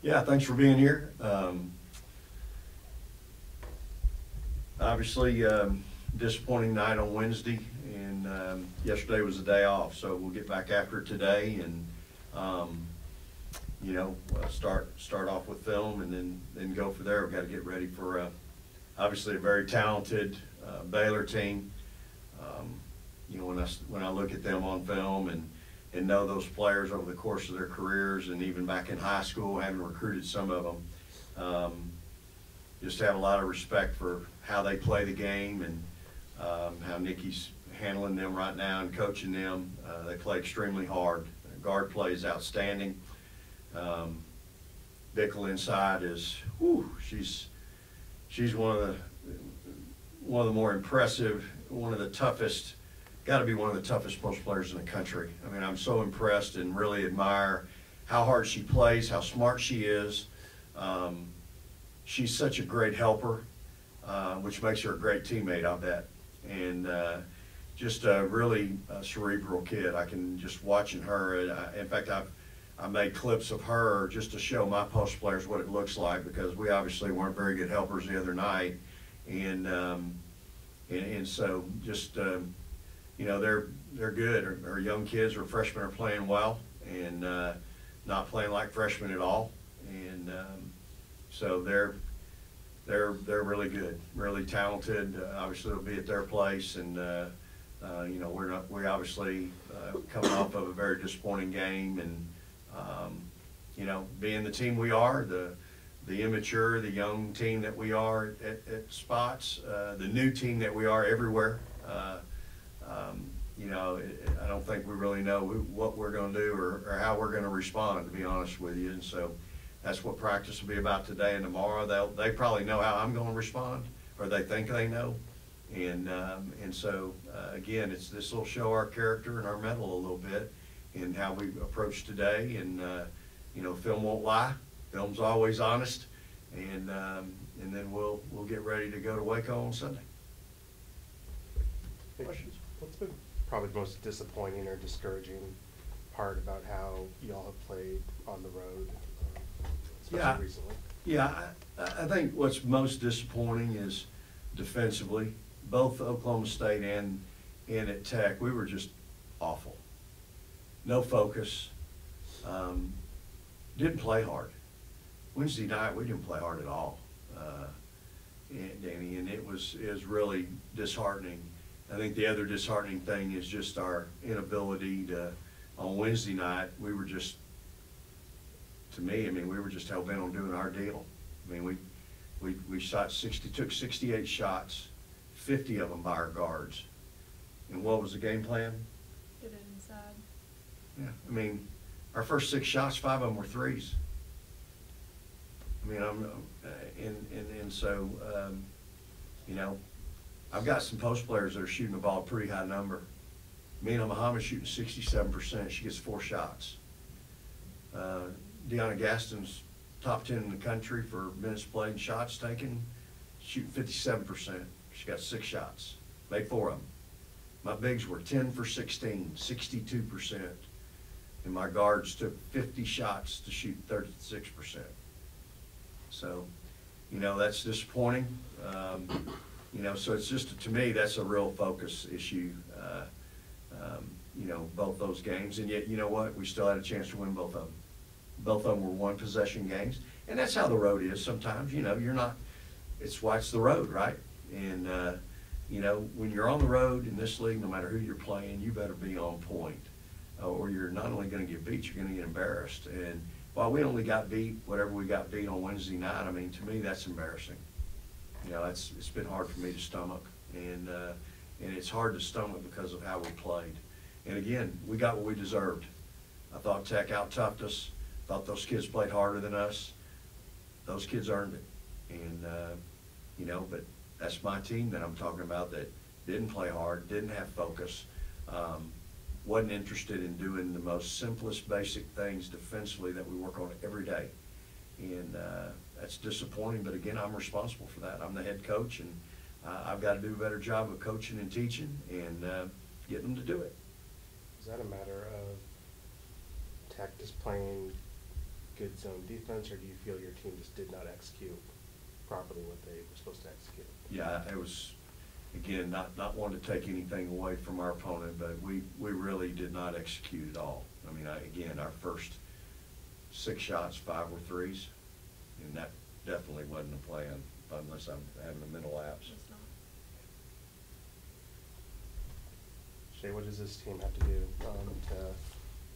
Yeah, thanks for being here. Obviously, disappointing night on Wednesday, and yesterday was a day off, so we'll get back after it today, and you know, start off with film, and then go for there. We've got to get ready for obviously a very talented Baylor team. You know, when I look at them on film and know those players over the course of their careers, and even back in high school, having recruited some of them, just have a lot of respect for how they play the game, and how Nikki's handling them right now and coaching them. They play extremely hard. Guard play is outstanding. Bickle inside is, whew, she's one of the more impressive, one of the toughest. Got to be one of the toughest post players in the country. I mean, I'm so impressed and really admire how hard she plays, how smart she is. She's such a great helper, which makes her a great teammate, I bet. And just a really cerebral kid. I can just watching her. In fact, I made clips of her just to show my post players what it looks like, because we obviously weren't very good helpers the other night, and so just. You know, they're good. Our young kids, our freshmen, are playing well, and not playing like freshmen at all. And so they're really good, really talented. Obviously, it'll be at their place, and you know, we're obviously coming off of a very disappointing game, and you know, being the team we are, the immature, the young team that we are at spots, the new team that we are everywhere. You know, I don't think we really know what we're going to do or how we're going to respond, to be honest with you. And so that's what practice will be about today and tomorrow. They probably know how I'm going to respond, or they think they know. And so again, this will show our character and our mettle a little bit in how we approach today. And you know, film won't lie. Film's always honest. And then we'll get ready to go to Waco on Sunday. Questions? What's been probably the most disappointing or discouraging part about how y'all have played on the road, especially recently? Yeah, I think what's most disappointing is defensively. Both Oklahoma State and at Tech, we were just awful. No focus. Didn't play hard. Wednesday night, we didn't play hard at all, Danny, and it was really disheartening. I think the other disheartening thing is just our inability to, on Wednesday night, we were just, to me, I mean, we were just hell-bent on doing our deal. I mean, we took 68 shots, 50 of them by our guards. And what was the game plan? Get it inside. Yeah, I mean, our first 6 shots, 5 of them were threes. I mean, so, you know, I've got some post players that are shooting the ball a pretty high number. Mina Muhammad's shooting 67%. She gets 4 shots. Deanna Gaston's top 10 in the country for minutes played and shots taken, shooting 57%. She got 6 shots, made 4 of them. My bigs were 10 for 16, 62%. And my guards took 50 shots to shoot 36%. So, you know, that's disappointing. You know, so it's just, to me, that's a real focus issue, you know, both those games. And yet, you know what? We still had a chance to win both of them. Both of them were one-possession games. And that's how the road is sometimes. You know, you're not, it's why it's the road, right? And, you know, when you're on the road in this league, no matter who you're playing, you better be on point. Or you're not only going to get beat, you're going to get embarrassed. And while we only got beat, whatever we got beat on Wednesday night, I mean, to me, that's embarrassing. You know, it's been hard for me to stomach, and it's hard to stomach because of how we played. And again, we got what we deserved. I thought Tech out-toughed us. Thought those kids played harder than us. Those kids earned it. And, you know, but that's my team that I'm talking about that didn't play hard, didn't have focus, wasn't interested in doing the most simplest basic things defensively that we work on every day. And that's disappointing, but again, I'm responsible for that. I'm the head coach, and I've got to do a better job of coaching and teaching and getting them to do it. Is that a matter of Tech just playing good zone defense, or do you feel your team just did not execute properly what they were supposed to execute? Yeah, it was, again, not wanting to take anything away from our opponent, but we really did not execute at all. I mean, again, our first 6 shots, 5 were threes, and that definitely wasn't a plan, unless I'm having a mental lapse. It's not. Shay, what does this team have to do to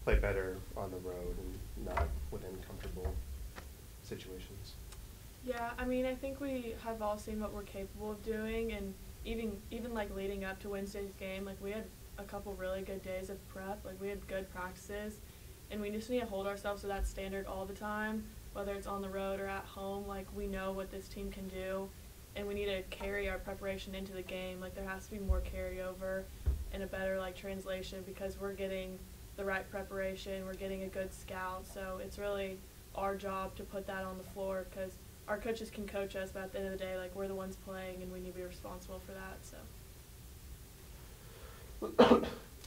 play better on the road and not within comfortable situations? Yeah, I mean, I think we have all seen what we're capable of doing, and even like leading up to Wednesday's game, like we had a couple really good days of prep, like we had good practices, and we just need to hold ourselves to that standard all the time, whether it's on the road or at home. Like, we know what this team can do, and we need to carry our preparation into the game. Like, there has to be more carryover and a better like translation, because we're getting the right preparation, we're getting a good scout, so it's really our job to put that on the floor, because our coaches can coach us, but at the end of the day, like, we're the ones playing, and we need to be responsible for that. So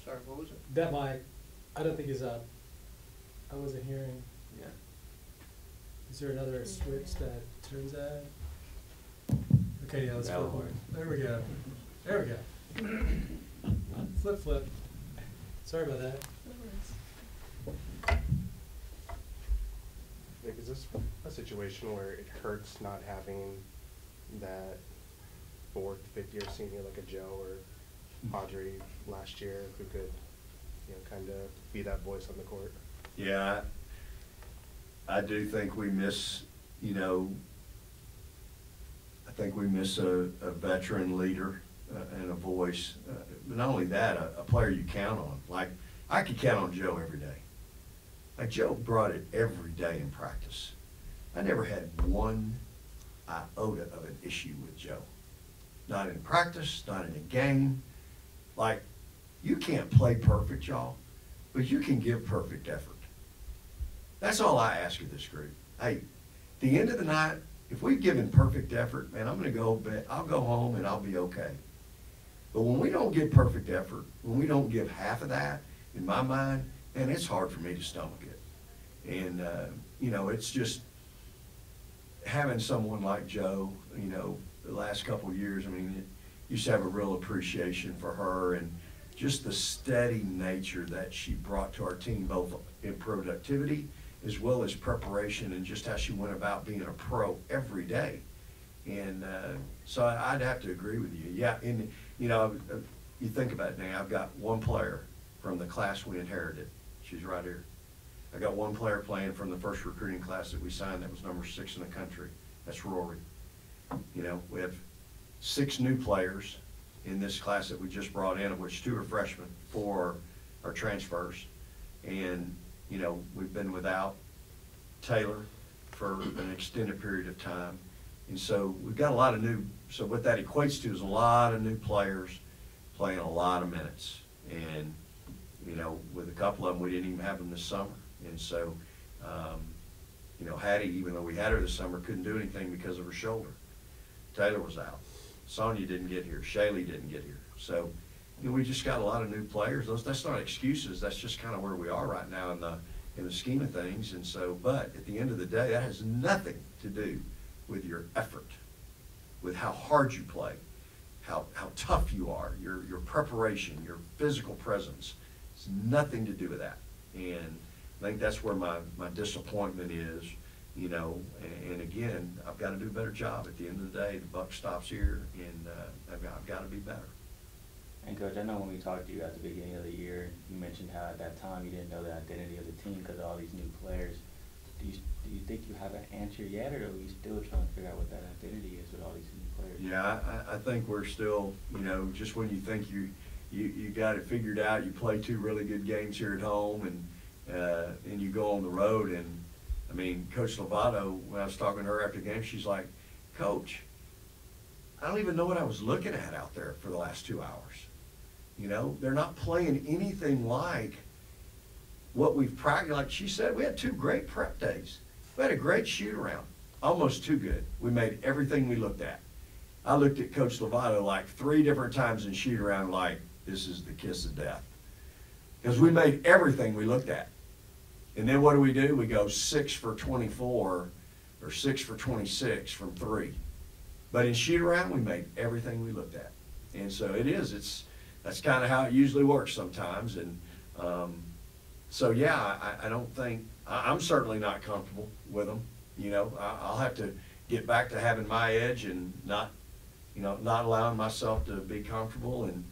Sorry, what was it? That mic, I don't think is up. I wasn't hearing. Yeah. Is there another switch that turns that? Okay, yeah, let's flip one. There we go. There we go. Flip. Sorry about that. Like, is this a situation where it hurts not having that 4th, 5th year senior like a Joe or Audrey last year who could, kind of be that voice on the court? Yeah, I do think we miss, I think we miss a veteran leader and a voice. But not only that, a player you count on. Like, I could count on Joe every day. Like, Joe brought it every day in practice. I never had one iota of an issue with Joe. Not in practice, not in a game. Like, you can't play perfect, y'all, but you can give perfect effort. That's all I ask of this group. Hey, at the end of the night, if we've given perfect effort, man, I'm going to go bed. I'll go home and I'll be okay. But when we don't give perfect effort, when we don't give half of that, in my mind, man, it's hard for me to stomach it. And, it's just having someone like Joe, the last couple of years, I mean, used to have a real appreciation for her and just the steady nature that she brought to our team, both in productivity as well as preparation, and just how she went about being a pro every day. And so I'd have to agree with you. Yeah, and, you think about it now, I've got one player from the class we inherited. She's right here. I got one player playing from the first recruiting class that we signed that was number 6 in the country. That's Rory. We have 6 new players in this class that we just brought in, of which 2 are freshmen, 4 are transfers. And, we've been without Taylor for an extended period of time. And so we've got a lot of new, so what that equates to is a lot of new players playing a lot of minutes. And, with a couple of them, we didn't even have them this summer. And so, Hattie, even though we had her this summer, couldn't do anything because of her shoulder. Taylor was out. Sonia didn't get here. Shaylee didn't get here. So, we just got a lot of new players. That's not excuses. That's just kind of where we are right now in the scheme of things. And so, but at the end of the day, that has nothing to do with your effort, with how hard you play, how tough you are, your preparation, your physical presence. It's nothing to do with that. And I think that's where my disappointment is, and again, I've got to do a better job. At the end of the day, the buck stops here, and I've got to be better. And Coach, I know when we talked to you at the beginning of the year, you mentioned how at that time you didn't know the identity of the team because of all these new players. Do you think you have an answer yet, or are we still trying to figure out what that identity is with all these new players? Yeah, I think we're still, just when you think you got it figured out, you play 2 really good games here at home, and you go on the road. And I mean, Coach Lovato, when I was talking to her after the game, she's like, Coach, I don't even know what I was looking at out there for the last 2 hours. They're not playing anything like what we've practiced. Like she said, we had 2 great prep days. We had a great shoot around, almost too good. We made everything we looked at. I looked at Coach Lovato like 3 different times in shoot around like, this is the kiss of death. Because we made everything we looked at. And then what do? We go 6 for 24 or 6 for 26 from 3. But in shoot around, we made everything we looked at. And so that's kind of how it usually works sometimes. And so, yeah, I don't think, I'm certainly not comfortable with them. You know, I'll have to get back to having my edge and not allowing myself to be comfortable. And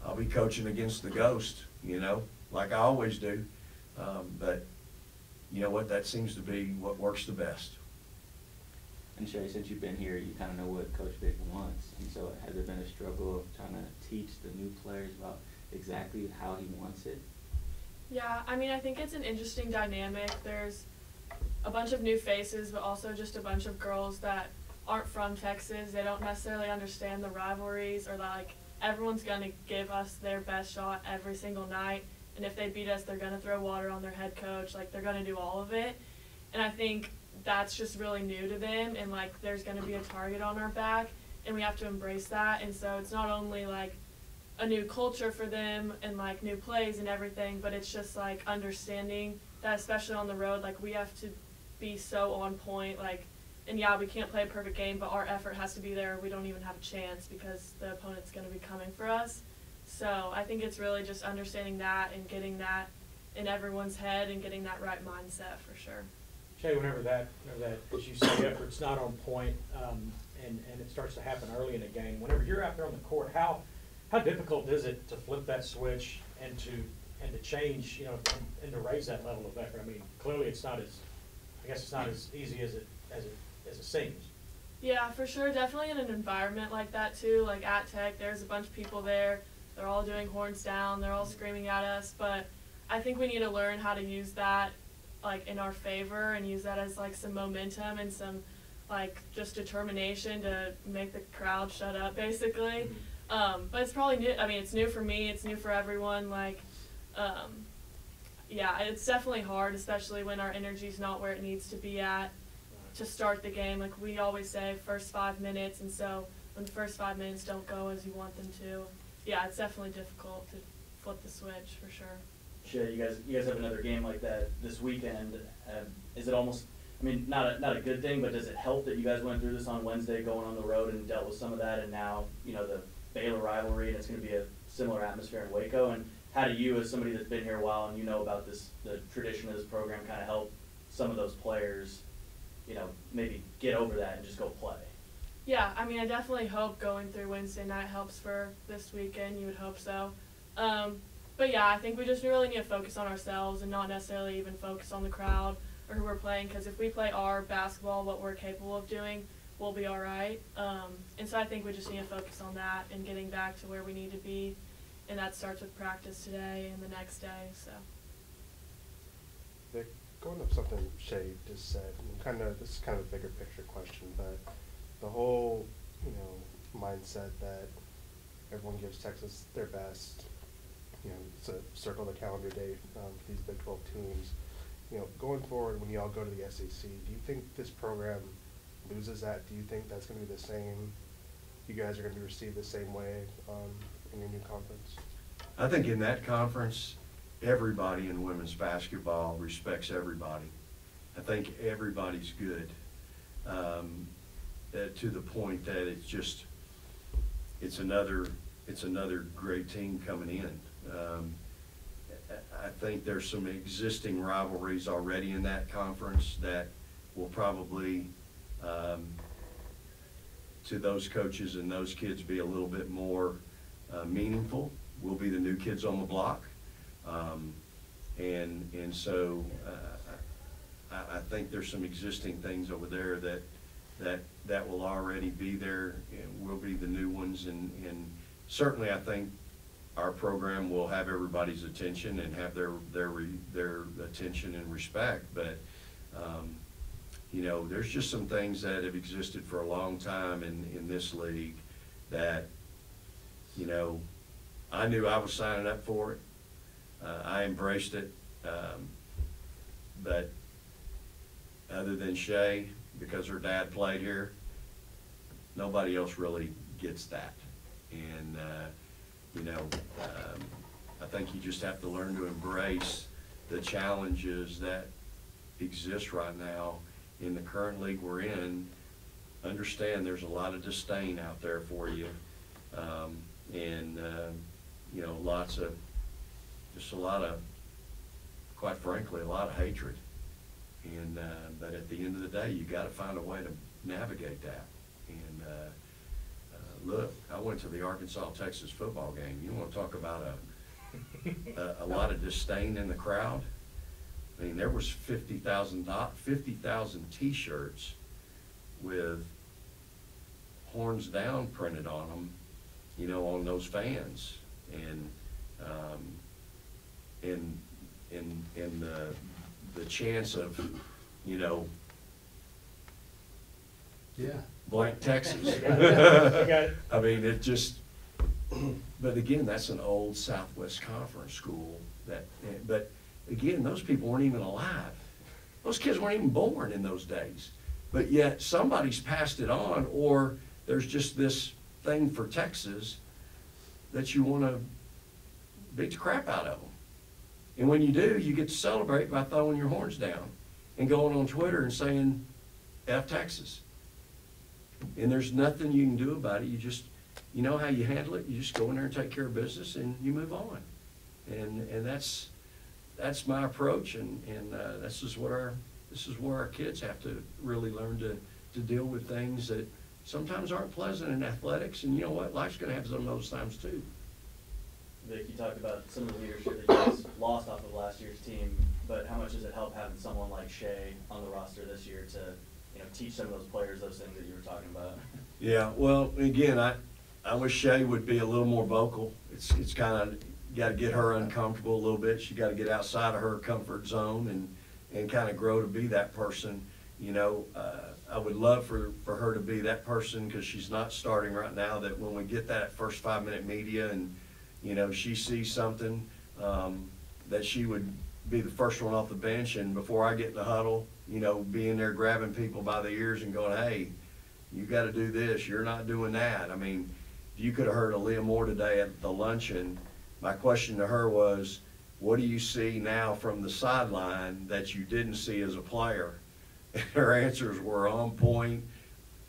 I'll be coaching against the ghost, you know, like I always do. But you know what, that seems to be what works the best. And Shay, since you've been here, you kind of know what Coach Vic wants. And so has there been a struggle of trying to teach the new players about exactly how he wants it? Yeah, I mean, I think it's an interesting dynamic. There's a bunch of new faces, but also just a bunch of girls that aren't from Texas. They don't necessarily understand the rivalries, or like everyone's going to give us their best shot every single night. And if they beat us, they're going to throw water on their head coach. Like, they're going to do all of it. And I think that's just really new to them. And, like, there's going to be a target on our back, and we have to embrace that. And so it's not only, like, a new culture for them and, like, new plays and everything, but it's just, like, understanding that, especially on the road, like, we have to be so on point. Like, and, yeah, we can't play a perfect game, but our effort has to be there. We don't even have a chance because the opponent's going to be coming for us. So I think it's really just understanding that and getting that in everyone's head and getting that right mindset for sure. Shay, whenever that, as you say, effort's not on point, and it starts to happen early in a game, whenever you're out there on the court, how difficult is it to flip that switch and to change, you know, and to raise that level of effort? I mean, clearly it's not as easy as it seems. Yeah, for sure. Definitely in an environment like that too. Like at Tech, there's a bunch of people there. They're all doing horns down. They're all screaming at us. But I think we need to learn how to use that, like, in our favor, and use that as, like, some momentum and some, like, just determination to make the crowd shut up, basically. But it's probably new. I mean, it's new for me. It's new for everyone. Like, yeah, it's definitely hard, especially when our energy's not where it needs to be at to start the game. Like we always say, first 5 minutes. And so when the first 5 minutes don't go as you want them to, yeah, it's definitely difficult to flip the switch for sure. Shay, you guys have another game like that this weekend. Is it almost, I mean, not a good thing, but does it help that you guys went through this on Wednesday, going on the road and dealt with some of that, and now, you know, the Baylor rivalry, and it's going to be a similar atmosphere in Waco? And how do you, as somebody that's been here a while and you know about this, the tradition of this program, kind of help some of those players, you know, maybe get over that and just go play? Yeah, I mean, I definitely hope going through Wednesday night helps for this weekend. You would hope so. But yeah, I think we just really need to focus on ourselves and not necessarily even focus on the crowd or who we're playing, because if we play our basketball, what we're capable of doing, we'll be all right. And so I think we just need to focus on that and getting back to where we need to be, and that starts with practice today and the next day. So. Vic, going off something Shay just said, and this is kind of a bigger picture question, but the whole, you know, mindset that everyone gives Texas their best, you know, to circle the calendar date for these Big 12 teams. You know, going forward, when you all go to the SEC, do you think this program loses that? Do you think that's going to be the same? You guys are going to be received the same way in your new conference? I think in that conference, everybody in women's basketball respects everybody. I think everybody's good, to the point that it's another great team coming in. I think there's some existing rivalries already in that conference that will probably, to those coaches and those kids, be a little bit more meaningful. We'll be the new kids on the block. And so I think there's some existing things over there that will already be there, and we'll be the new ones. And certainly I think our program will have everybody's attention and have their attention and respect. But, you know, there's just some things that have existed for a long time in this league that, you know, I knew I was signing up for it. I embraced it. But other than Shay, because her dad played here, nobody else really gets that. And, you know, I think you just have to learn to embrace the challenges that exist right now in the current league we're in, understand there's a lot of disdain out there for you. And you know, just a lot of, quite frankly, a lot of hatred. And but at the end of the day, you got to find a way to navigate that. And look, I went to the Arkansas-Texas football game. You want to talk about a lot of disdain in the crowd? I mean, there was 50,000 T-shirts with horns down printed on them, you know, on those fans. And in the chance of, you know, Yeah. blank Texas. I got it. I mean, it just, but again, that's an old Southwest Conference school but again, those people weren't even alive. Those kids weren't even born in those days. But yet somebody's passed it on, or there's just this thing for Texas that you want to beat the crap out of them. And when you do, you get to celebrate by throwing your horns down and going on Twitter and saying, F Texas. And there's nothing you can do about it. You just, you know how you handle it. You just go in there and take care of business and you move on. And that's my approach. And this is where our kids have to really learn to deal with things that sometimes aren't pleasant in athletics. And you know what? Life's going to have some of those times too. Vic, you talked about some of the leadership that you guys lost off of last year's team, but how much does it help having someone like Shay on the roster this year to, you know, teach some of those players those things that you were talking about? Yeah, well, again, I wish Shay would be a little more vocal. It's kind of, you got to get her uncomfortable a little bit. She got to get outside of her comfort zone and kind of grow to be that person. You know, I would love for her to be that person, because she's not starting right now, that when we get that first 5-minute media and, you know, she sees something, that she would be the first one off the bench, and before I get in the huddle, you know, being there grabbing people by the ears and going, hey, you got to do this, you're not doing that. I mean, you could have heard Aaliyah Moore today at the luncheon. My question to her was, what do you see now from the sideline that you didn't see as a player? And her answers were on point.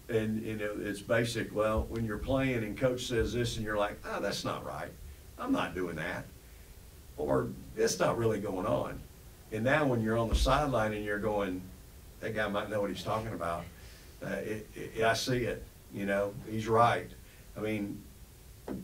And you know, it's basic, well, when you're playing and coach says this and you're like, oh, that's not right. I'm not doing that. Or it's not really going on. And now when you're on the sideline and you're going, that guy might know what he's talking about. I see it, you know, he's right. I mean,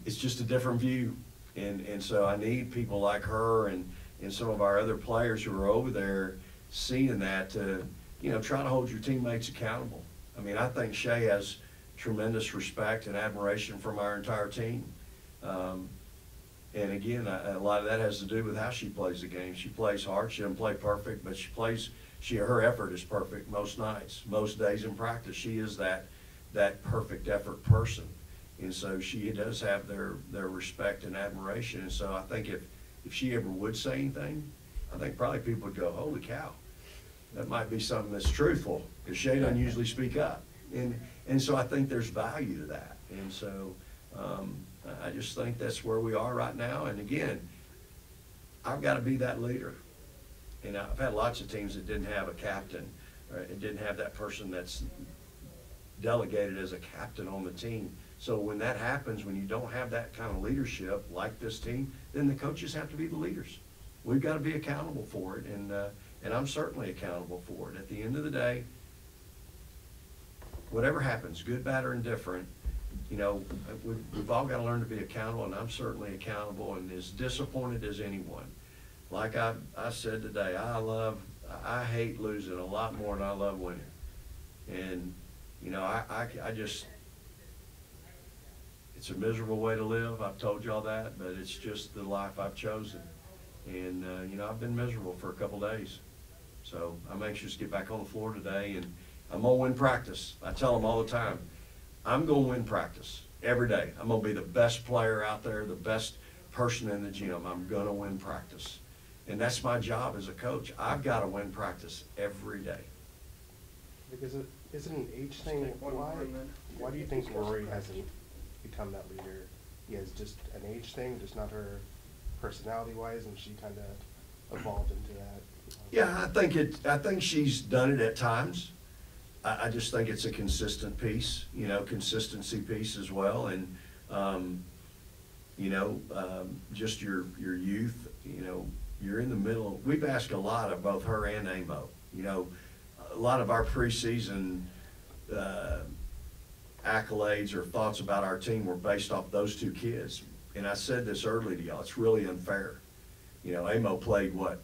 it's just a different view. And so I need people like her and some of our other players who are over there seeing that to, you know, try to hold your teammates accountable. I mean, I think Shay has tremendous respect and admiration from our entire team. And again, a lot of that has to do with how she plays the game. She plays hard. She doesn't play perfect, but her effort is perfect most nights, most days in practice. She is that perfect effort person. And so she does have their respect and admiration. And so I think if she ever would say anything, I think probably people would go, holy cow, that might be something that's truthful, because Shay doesn't usually speak up. And so I think there's value to that. And so I just think that's where we are right now. And again, I've got to be that leader. And I've had lots of teams that didn't have a captain, right? It didn't have that person that's delegated as a captain on the team. So when that happens, when you don't have that kind of leadership like this team, then the coaches have to be the leaders. We've got to be accountable for it, and I'm certainly accountable for it. At the end of the day, whatever happens, good, bad, or indifferent, you know, we've all got to learn to be accountable, and I'm certainly accountable and as disappointed as anyone. Like I said today, I hate losing a lot more than I love winning. And, you know, I just, it's a miserable way to live. I've told y'all that, but it's just the life I've chosen. And, you know, I've been miserable for a couple days. So I'm anxious to get back on the floor today, and I'm going to win practice. I tell them all the time, I'm going to win practice every day. I'm going to be the best player out there, the best person in the gym. I'm going to win practice. And that's my job as a coach. I've got to win practice every day. Because is it an age thing? Why do you think Rory hasn't become that leader? Is just an age thing, just not her personality-wise, and she kind of evolved into that. Yeah, I think she's done it at times. I just think it's a consistent piece, consistency piece as well. And, just your youth, you're in the middle. We've asked a lot of both her and Amo. A lot of our preseason accolades or thoughts about our team were based off those two kids. And I said this early to y'all, it's really unfair. Amo played, what,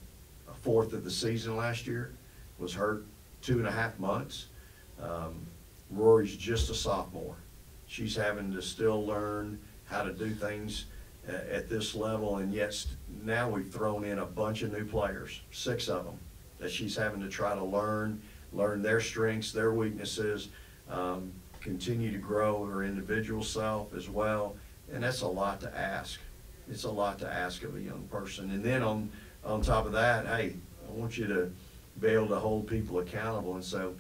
a fourth of the season last year, was hurt 2.5 months. Rory's just a sophomore. She's having to still learn how to do things at this level, and yet now we've thrown in a bunch of new players, 6 of them, that she's having to try to learn their strengths, their weaknesses, continue to grow her individual self as well, and that's a lot to ask. It's a lot to ask of a young person. And then on top of that, hey, I want you to be able to hold people accountable. And so,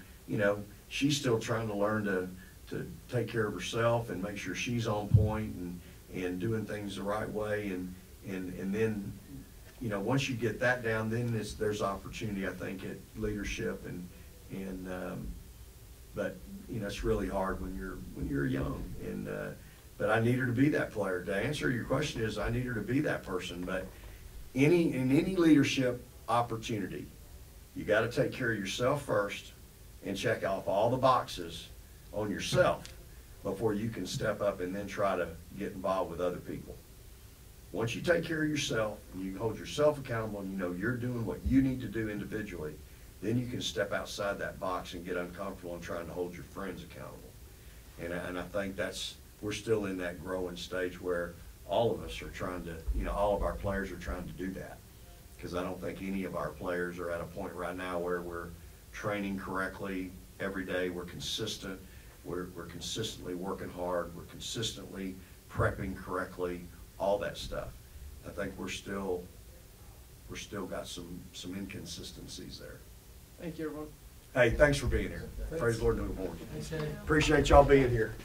she's still trying to learn to take care of herself and make sure she's on point and doing things the right way. And then, once you get that down, then there's opportunity, I think, at leadership but it's really hard when you're young. But I need her to be that player. To answer your question is, I need her to be that person. But in any leadership opportunity, you got to take care of yourself first and check off all the boxes on yourself before you can step up and then try to get involved with other people. Once you take care of yourself and you hold yourself accountable and you're doing what you need to do individually, then you can step outside that box and get uncomfortable and trying to hold your friends accountable. And I think we're still in that growing stage where all of us are trying to, all of our players are trying to do that. Because I don't think any of our players are at a point right now where we're training correctly every day. We're consistent. We're consistently working hard. We're consistently prepping correctly, all that stuff. I think we're still got some inconsistencies there. Thank you, everyone. Hey, thanks for being here. Thanks. Praise the Lord, New Morning. Thanks, Shay. Appreciate y'all being here.